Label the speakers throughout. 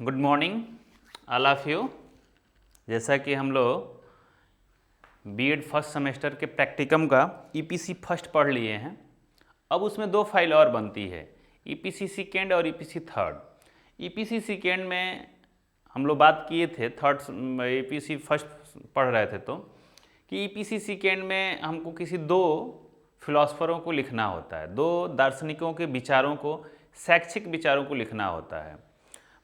Speaker 1: Good morning all of you. जैसा कि हम लोग बीएड फर्स्ट सेमेस्टर के प्रैक्टिकम का ईपीसी फर्स्ट पढ़ लिए हैं, अब उसमें दो फाइल और बनती है, ईपीसी सेकेंड और ईपीसी थर्ड। ईपीसी सेकेंड में हम लोग बात किए थे, थर्ड ईपीसी फर्स्ट पढ़ रहे थे तो कि ईपीसी सेकेंड में हमको किसी दो फिलोसफरों को लिखना होता है, दो दार्शनिकों के विचारों को, शैक्षिक विचारों को लिखना होता है।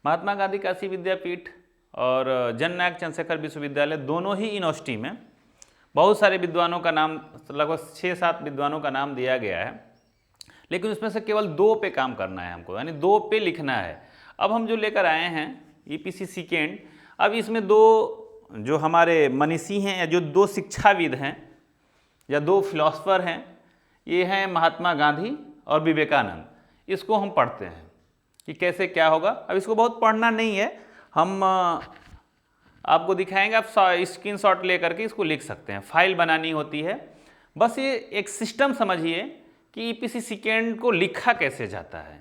Speaker 1: महात्मा गांधी काशी विद्यापीठ और जननायक चंद्रशेखर विश्वविद्यालय दोनों ही यूनिवर्सिटी में बहुत सारे विद्वानों का नाम, लगभग 6-7 विद्वानों का नाम दिया गया है, लेकिन उसमें से केवल दो पे काम करना है हमको, यानी दो पे लिखना है। अब हम जो लेकर आए हैं ईपीसी सेकेंड, अब इसमें दो जो हमारे मनीषी हैं या जो दो शिक्षाविद हैं या दो फिलोसफर हैं, ये हैं महात्मा गांधी और विवेकानंद। इसको हम पढ़ते हैं कि कैसे क्या होगा। अब इसको बहुत पढ़ना नहीं है, हम आपको दिखाएंगे, आप स्क्रीनशॉट लेकर के इसको लिख सकते हैं। फाइल बनानी होती है, बस ये एक सिस्टम समझिए कि ईपीसी सेकेंड को लिखा कैसे जाता है,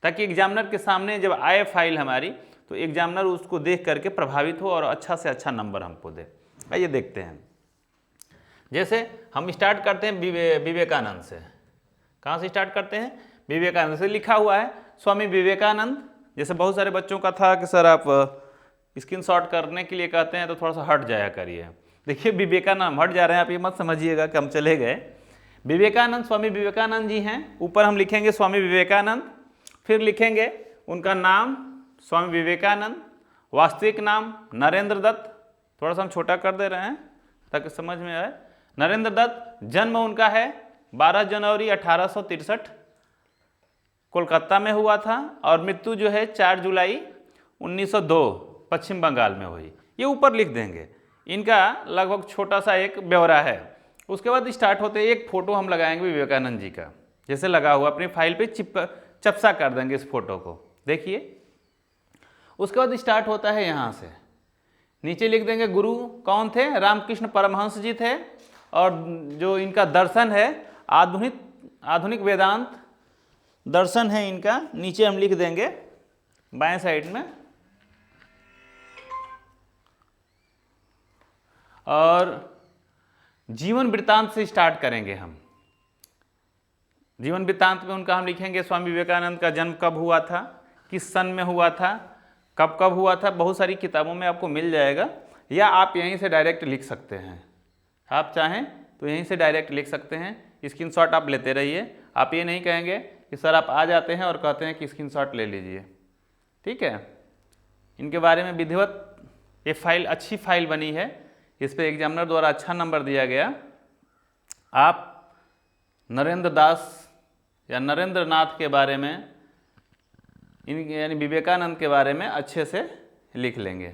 Speaker 1: ताकि एग्जामिनर के सामने जब आए फाइल हमारी तो एग्जामिनर उसको देख करके प्रभावित हो और अच्छा से अच्छा नंबर हमको दे। आइए देखते हैं। जैसे हम स्टार्ट करते हैं विवेकानंद से। कहाँ से स्टार्ट करते हैं? विवेकानंद से। लिखा हुआ है स्वामी विवेकानंद। जैसे बहुत सारे बच्चों का था कि सर आप स्क्रीनशॉट करने के लिए कहते हैं तो थोड़ा सा हट जाया करिए। देखिए विवेकानंद हट जा रहे हैं, आप ये मत समझिएगा कि हम चले गए। विवेकानंद, स्वामी विवेकानंद जी हैं। ऊपर हम लिखेंगे स्वामी विवेकानंद, फिर लिखेंगे उनका नाम स्वामी विवेकानंद, वास्तविक नाम नरेंद्र दत्त। थोड़ा सा हम छोटा कर दे रहे हैं ताकि समझ में आए। नरेंद्र दत्त, जन्म उनका है 12 जनवरी 1863 कोलकाता में हुआ था, और मृत्यु जो है 4 जुलाई 1902 पश्चिम बंगाल में हुई। ये ऊपर लिख देंगे। इनका लगभग छोटा सा एक ब्यौरा है। उसके बाद स्टार्ट होते हैं, एक फोटो हम लगाएंगे विवेकानंद जी का, जैसे लगा हुआ अपनी फाइल पे चपसा कर देंगे इस फोटो को, देखिए। उसके बाद स्टार्ट होता है यहाँ से, नीचे लिख देंगे गुरु कौन थे? रामकृष्ण परमहंस जी थे, और जो इनका दर्शन है आधुनिक वेदांत दर्शन है इनका, नीचे हम लिख देंगे बाएं साइड में। और जीवन वृत्तांत से स्टार्ट करेंगे हम। जीवन वृत्तांत में उनका हम लिखेंगे स्वामी विवेकानंद का जन्म कब हुआ था, किस सन में हुआ था, कब कब हुआ था। बहुत सारी किताबों में आपको मिल जाएगा, या आप यहीं से डायरेक्ट लिख सकते हैं। आप चाहें तो यहीं से डायरेक्ट लिख सकते हैं। स्क्रीनशॉट आप लेते रहिए। आप ये नहीं कहेंगे कि सर आप आ जाते हैं और कहते हैं कि स्क्रीनशॉट ले लीजिए, ठीक है। इनके बारे में विधिवत ये फाइल अच्छी फाइल बनी है, इस पर एग्जामिनर द्वारा अच्छा नंबर दिया गया। आप नरेंद्र दास या नरेंद्र नाथ के बारे में, इन यानी विवेकानंद के बारे में अच्छे से लिख लेंगे।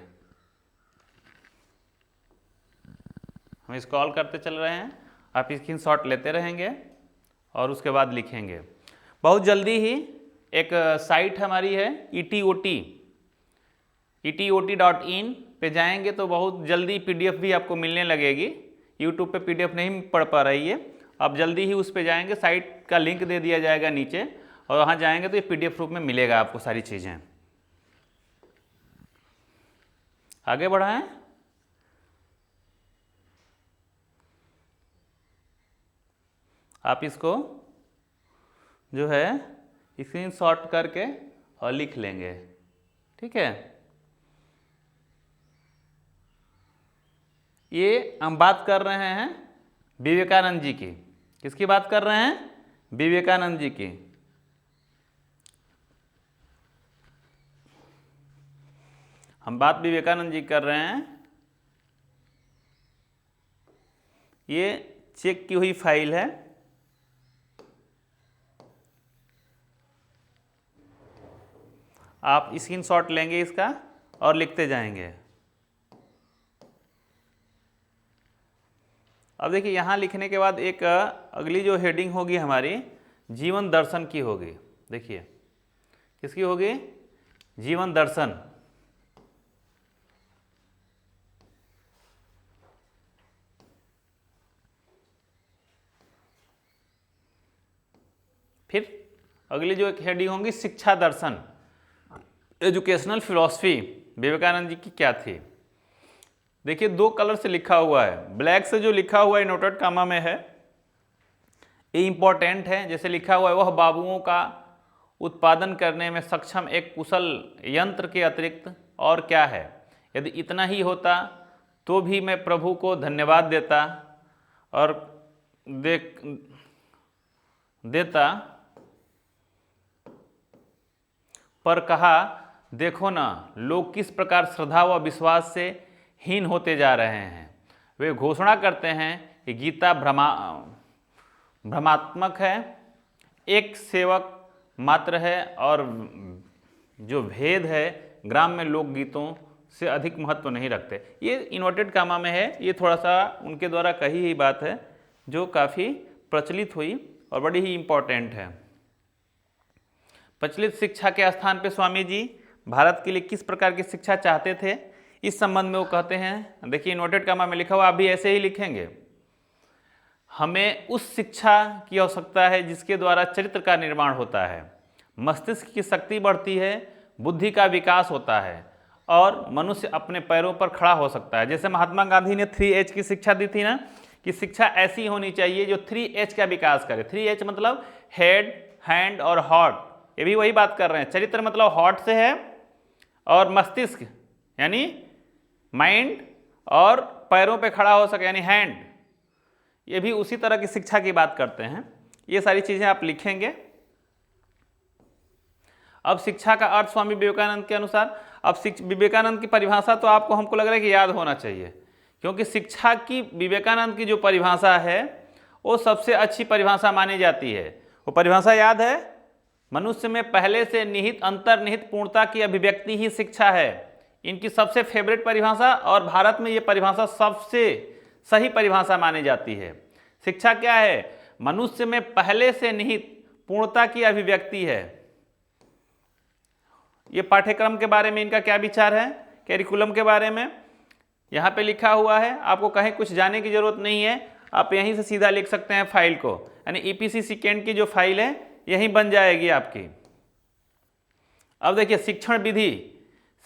Speaker 1: हम इसको ऑल करते चल रहे हैं, आप स्क्रीनशॉट लेते रहेंगे और उसके बाद लिखेंगे। बहुत जल्दी ही एक साइट हमारी है ETOT.in पे जाएंगे तो बहुत जल्दी PDF भी आपको मिलने लगेगी। YouTube पे PDF नहीं पढ़ पा रही है, आप जल्दी ही उस पे जाएंगे, साइट का लिंक दे दिया जाएगा नीचे, और वहाँ जाएंगे तो ये PDF रूप में मिलेगा आपको सारी चीज़ें। आगे बढ़ाएं। आप इसको जो है स्क्रीनशॉट करके और लिख लेंगे, ठीक है। ये हम बात कर रहे हैं विवेकानंद जी की। किसकी बात कर रहे हैं? विवेकानंद जी की। हम बात विवेकानंद जी कर रहे हैं। ये चेक की हुई फाइल है। आप स्क्रीनशॉट लेंगे इसका और लिखते जाएंगे। अब देखिए यहाँ लिखने के बाद एक अगली जो हेडिंग होगी हमारी जीवन दर्शन की होगी। देखिए किसकी होगी? जीवन दर्शन। फिर अगली जो एक हेडिंग होंगी शिक्षा दर्शन, एजुकेशनल फिलॉसफी विवेकानंद जी की क्या थी? देखिए 2 कलर से लिखा हुआ है, ब्लैक से जो लिखा हुआ है इनवर्टेड कामा में है, ये इंपॉर्टेंट है। जैसे लिखा हुआ है, वह बाबुओं का उत्पादन करने में सक्षम एक कुशल यंत्र के अतिरिक्त और क्या है? यदि इतना ही होता तो भी मैं प्रभु को धन्यवाद देता और देता, पर कहा देखो ना लोग किस प्रकार श्रद्धा व विश्वास से हीन होते जा रहे हैं। वे घोषणा करते हैं कि गीता भ्रमात्मक है, एक सेवक मात्र है और जो भेद है ग्राम्य लोकगीतों से अधिक महत्व नहीं रखते। ये इन्वर्टेड कामा में है, ये थोड़ा सा उनके द्वारा कही हुई बात है जो काफ़ी प्रचलित हुई और बड़ी ही इम्पोर्टेंट है। प्रचलित शिक्षा के स्थान पे स्वामी जी भारत के लिए किस प्रकार की शिक्षा चाहते थे, इस संबंध में वो कहते हैं, देखिए इन्वर्टेड कामा में लिखा हुआ, आप भी ऐसे ही लिखेंगे, हमें उस शिक्षा की आवश्यकता है जिसके द्वारा चरित्र का निर्माण होता है, मस्तिष्क की शक्ति बढ़ती है, बुद्धि का विकास होता है और मनुष्य अपने पैरों पर खड़ा हो सकता है। जैसे महात्मा गांधी ने 3H की शिक्षा दी थी ना, कि शिक्षा ऐसी होनी चाहिए जो 3H का विकास करे। 3H मतलब हेड, हैंड और हार्ट, ये भी वही बात कर रहे हैं। चरित्र मतलब हार्ट से है और मस्तिष्क यानी माइंड और पैरों पे खड़ा हो सके यानी हैंड, ये भी उसी तरह की शिक्षा की बात करते हैं। ये सारी चीज़ें आप लिखेंगे। अब शिक्षा का अर्थ स्वामी विवेकानंद के अनुसार, अब विवेकानंद की परिभाषा तो आपको हमको लग रहा है कि याद होना चाहिए, क्योंकि शिक्षा की विवेकानंद की जो परिभाषा है वो सबसे अच्छी परिभाषा मानी जाती है। वो परिभाषा याद है, मनुष्य में पहले से निहित अंतर्निहित पूर्णता की अभिव्यक्ति ही शिक्षा है। इनकी सबसे फेवरेट परिभाषा और भारत में ये परिभाषा सबसे सही परिभाषा मानी जाती है। शिक्षा क्या है? मनुष्य में पहले से निहित पूर्णता की अभिव्यक्ति है। ये पाठ्यक्रम के बारे में इनका क्या विचार है, कैरिकुलम के बारे में यहाँ पे लिखा हुआ है, आपको कहीं कुछ जाने की जरूरत नहीं है, आप यहीं से सीधा लिख सकते हैं फाइल को, यानी ईपीसी सेकेंड की जो फाइल है यहीं बन जाएगी आपकी। अब देखिए शिक्षण विधि,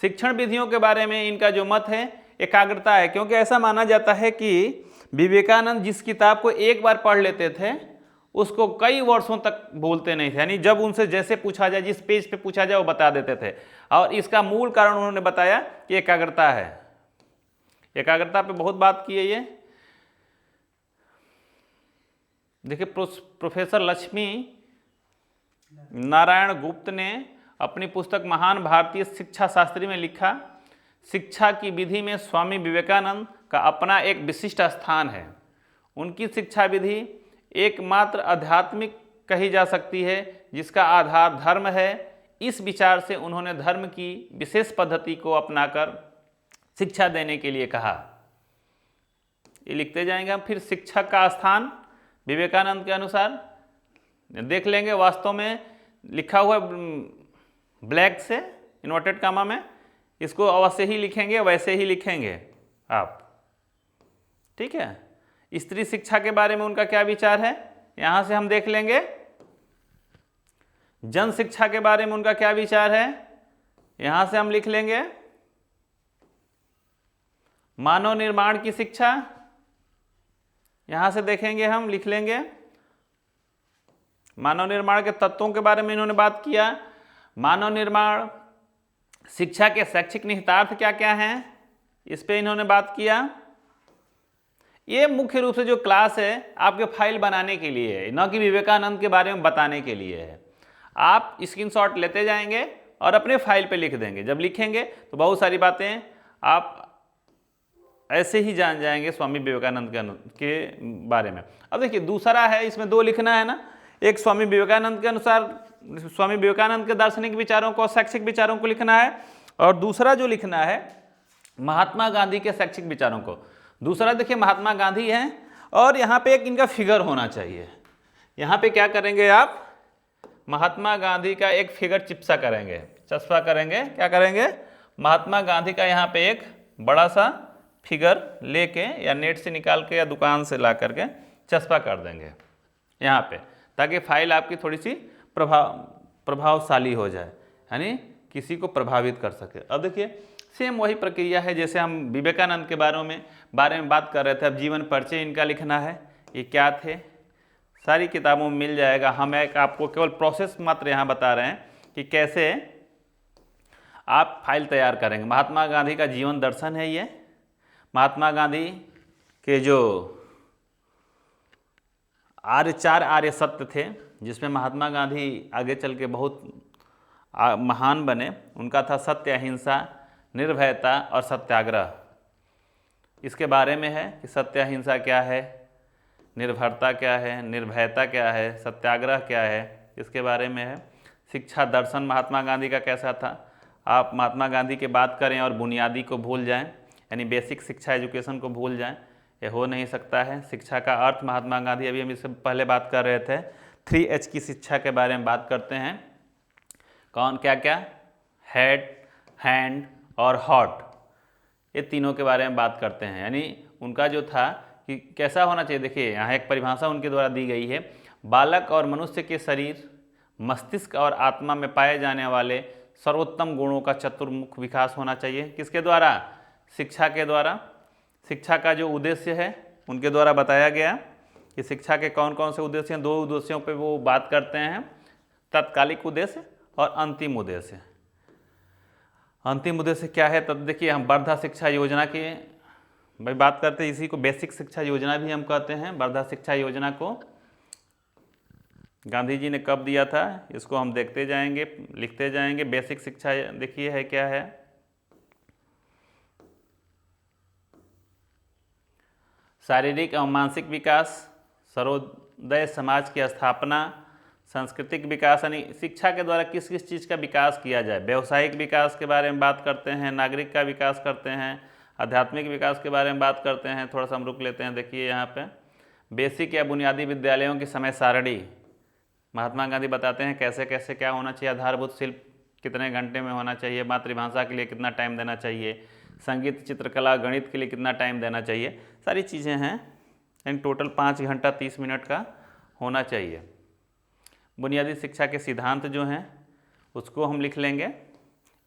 Speaker 1: शिक्षण विधियों के बारे में इनका जो मत है एकाग्रता है, क्योंकि ऐसा माना जाता है कि विवेकानंद जिस किताब को एक बार पढ़ लेते थे उसको कई वर्षों तक भूलते नहीं थे, यानी जब उनसे जैसे पूछा जाए, जिस पेज पे पूछा जाए वो बता देते थे। और इसका मूल कारण उन्होंने बताया कि एकाग्रता है। एकाग्रता पे बहुत बात की है ये। देखिए प्रोफेसर लक्ष्मी नारायण गुप्त ने अपनी पुस्तक महान भारतीय शिक्षा शास्त्री में लिखा, शिक्षा की विधि में स्वामी विवेकानंद का अपना एक विशिष्ट स्थान है। उनकी शिक्षा विधि एकमात्र आध्यात्मिक कही जा सकती है जिसका आधार धर्म है। इस विचार से उन्होंने धर्म की विशेष पद्धति को अपनाकर शिक्षा देने के लिए कहा। ये लिखते जाएंगे हम। फिर शिक्षक का स्थान विवेकानंद के अनुसार देख लेंगे, वास्तव में लिखा हुआ ब्लैक से इन्वर्टेड कामा में, इसको अवश्य ही लिखेंगे, वैसे ही लिखेंगे आप, ठीक है। स्त्री शिक्षा के बारे में उनका क्या विचार है यहां से हम देख लेंगे। जन शिक्षा के बारे में उनका क्या विचार है यहां से हम लिख लेंगे। मानव निर्माण की शिक्षा यहां से देखेंगे, हम लिख लेंगे। मानव निर्माण के तत्वों के बारे में इन्होंने बात किया। मानव निर्माण शिक्षा के शैक्षिक निहितार्थ क्या क्या हैं, इस पे इन्होंने बात किया। ये मुख्य रूप से जो क्लास है आपके फाइल बनाने के लिए है, न कि विवेकानंद के बारे में बताने के लिए है। आप स्क्रीनशॉट लेते जाएंगे और अपने फाइल पे लिख देंगे। जब लिखेंगे तो बहुत सारी बातें आप ऐसे ही जान जाएंगे स्वामी विवेकानंद के बारे में। अब देखिए दूसरा है, इसमें 2 लिखना है ना, एक स्वामी विवेकानंद के अनुसार स्वामी विवेकानंद के दार्शनिक विचारों को, शैक्षिक विचारों को लिखना है, और दूसरा जो लिखना है महात्मा गांधी के शैक्षिक विचारों को। दूसरा देखिए महात्मा गांधी हैं और यहाँ पे एक इनका फिगर होना चाहिए। यहाँ पे क्या करेंगे आप, महात्मा गांधी का एक फिगर चिपसा करेंगे, चस्पा करेंगे, क्या करेंगे, महात्मा गांधी का यहाँ पे एक बड़ा सा फिगर लेके या नेट से निकाल के या दुकान से ला करके चस्पा कर देंगे यहाँ पे, ताकि फाइल आपकी थोड़ी सी प्रभावशाली हो जाए, यानी किसी को प्रभावित कर सके। अब देखिए सेम वही प्रक्रिया है जैसे हम विवेकानंद के बारे में बात कर रहे थे। अब जीवन परिचय इनका लिखना है, ये क्या थे, सारी किताबों में मिल जाएगा। हम एक आपको केवल प्रोसेस मात्र यहाँ बता रहे हैं कि कैसे आप फाइल तैयार करेंगे। महात्मा गांधी का जीवन दर्शन है ये। महात्मा गांधी के जो चार आर्य सत्य थे, जिसमें महात्मा गांधी आगे चल के बहुत महान बने, उनका था सत्य, अहिंसा, निर्भयता और सत्याग्रह। इसके बारे में है कि सत्य अहिंसा क्या है, निर्भरता क्या है, निर्भयता क्या है, सत्याग्रह क्या है, इसके बारे में है। शिक्षा दर्शन महात्मा गांधी का कैसा था। आप महात्मा गांधी की बात करें और बुनियादी को भूल जाएं, यानी बेसिक शिक्षा एजुकेशन को भूल जाएं, ये हो नहीं सकता है। शिक्षा का अर्थ महात्मा गांधी, अभी हम इससे पहले बात कर रहे थे, 3H की शिक्षा के बारे में बात करते हैं। कौन क्या क्या, हेड, हैंड और हार्ट, ये तीनों के बारे में बात करते हैं। यानी उनका जो था कि कैसा होना चाहिए, देखिए यहाँ एक परिभाषा उनके द्वारा दी गई है। बालक और मनुष्य के शरीर, मस्तिष्क और आत्मा में पाए जाने वाले सर्वोत्तम गुणों का चतुर्मुख विकास होना चाहिए। किसके द्वारा, शिक्षा के द्वारा। शिक्षा का जो उद्देश्य है उनके द्वारा बताया गया कि शिक्षा के कौन कौन से उद्देश्य हैं। 2 उद्देश्यों पे वो बात करते हैं, तात्कालिक उद्देश्य और अंतिम उद्देश्य। अंतिम उद्देश्य क्या है, तब देखिए हम वर्धा शिक्षा योजना की भाई बात करते हैं, इसी को बेसिक शिक्षा योजना भी हम कहते हैं। वर्धा शिक्षा योजना को गांधी जी ने कब दिया था, इसको हम देखते जाएंगे, लिखते जाएंगे। बेसिक शिक्षा देखिए है क्या है, शारीरिक और मानसिक विकास, सर्वोदय समाज की स्थापना, सांस्कृतिक विकास, यानी शिक्षा के द्वारा किस किस चीज़ का विकास किया जाए। व्यवसायिक विकास के बारे में बात करते हैं, नागरिक का विकास करते हैं, आध्यात्मिक विकास के बारे में बात करते हैं। थोड़ा सा हम रुक लेते हैं, देखिए यहाँ पे बेसिक या बुनियादी विद्यालयों की समय सारणी महात्मा गांधी बताते हैं कैसे कैसे क्या होना चाहिए। आधारभूत शिल्प कितने घंटे में होना चाहिए, मातृभाषा के लिए कितना टाइम देना चाहिए, संगीत, चित्रकला, गणित के लिए कितना टाइम देना चाहिए, सारी चीज़ें हैं। यानी टोटल 5 घंटा 30 मिनट का होना चाहिए। बुनियादी शिक्षा के सिद्धांत जो हैं उसको हम लिख लेंगे,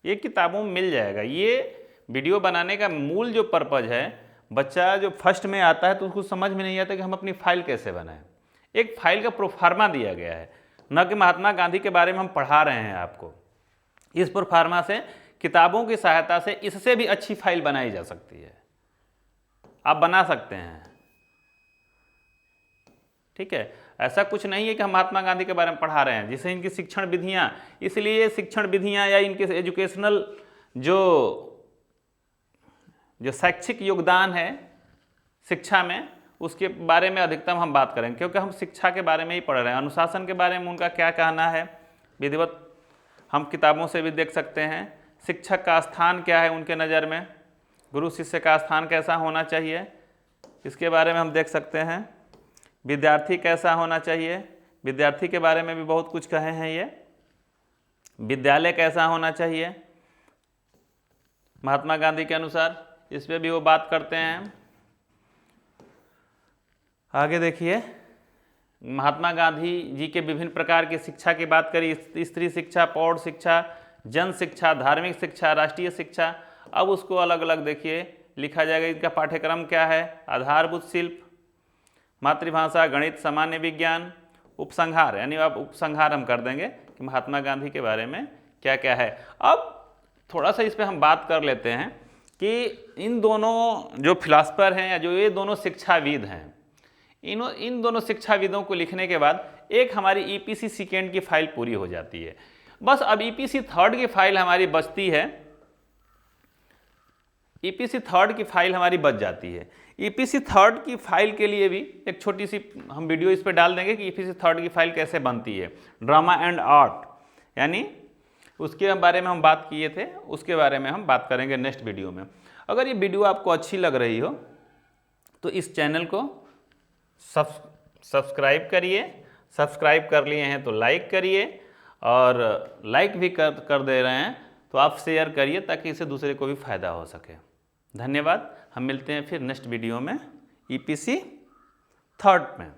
Speaker 1: ये किताबों में मिल जाएगा। ये वीडियो बनाने का मूल जो पर्पज़ है, बच्चा जो फर्स्ट में आता है तो उसको समझ में नहीं आता कि हम अपनी फाइल कैसे बनाएं। एक फाइल का प्रोफार्मा दिया गया है, न कि महात्मा गांधी के बारे में हम पढ़ा रहे हैं आपको। इस प्रोफार्मा से किताबों की सहायता से इससे भी अच्छी फाइल बनाई जा सकती है, आप बना सकते हैं। ठीक है, ऐसा कुछ नहीं है कि हम महात्मा गांधी के बारे में पढ़ा रहे हैं। जिसे इनकी शिक्षण विधियाँ, इसलिए शिक्षण विधियाँ या इनके एजुकेशनल जो शैक्षिक योगदान है शिक्षा में, उसके बारे में अधिकतम हम बात करेंगे, क्योंकि हम शिक्षा के बारे में ही पढ़ रहे हैं। अनुशासन के बारे में उनका क्या कहना है विधिवत हम किताबों से भी देख सकते हैं। शिक्षक का स्थान क्या है उनके नज़र में, गुरु शिष्य का स्थान कैसा होना चाहिए, इसके बारे में हम देख सकते हैं। विद्यार्थी कैसा होना चाहिए, विद्यार्थी के बारे में भी बहुत कुछ कहे हैं ये। विद्यालय कैसा होना चाहिए महात्मा गांधी के अनुसार, इस पर भी वो बात करते हैं। आगे देखिए, महात्मा गांधी जी के विभिन्न प्रकार की शिक्षा की बात करी, स्त्री शिक्षा, प्रौढ़ शिक्षा, जन शिक्षा, धार्मिक शिक्षा, राष्ट्रीय शिक्षा। अब उसको अलग अलग देखिए लिखा जाएगा। इनका पाठ्यक्रम क्या है, आधारभूत शिल्प, मातृभाषा, गणित, सामान्य विज्ञान, उपसंहार, यानी आप उपसंहार हम कर देंगे कि महात्मा गांधी के बारे में क्या क्या है। अब थोड़ा सा इस पर हम बात कर लेते हैं कि इन दोनों जो फिलासफर हैं या जो ये दोनों शिक्षाविद हैं, इन दोनों शिक्षाविदों को लिखने के बाद एक हमारी EPC सेकेंड की फाइल पूरी हो जाती है। बस अब EPC थर्ड की फाइल हमारी बचती है, EPC थर्ड की फाइल हमारी बच जाती है। EPC थर्ड की फाइल के लिए भी एक छोटी सी हम वीडियो इस पर डाल देंगे कि EPC थर्ड की फाइल कैसे बनती है। ड्रामा एंड आर्ट, यानी उसके बारे में हम बात किए थे, उसके बारे में हम बात करेंगे नेक्स्ट वीडियो में। अगर ये वीडियो आपको अच्छी लग रही हो तो इस चैनल को सब्सक्राइब करिए, सब्सक्राइब कर लिए हैं तो लाइक करिए, और लाइक भी कर दे रहे हैं तो आप शेयर करिए ताकि इससे दूसरे को भी फ़ायदा हो सके। धन्यवाद, हम मिलते हैं फिर नेक्स्ट वीडियो में EPC थर्ड में।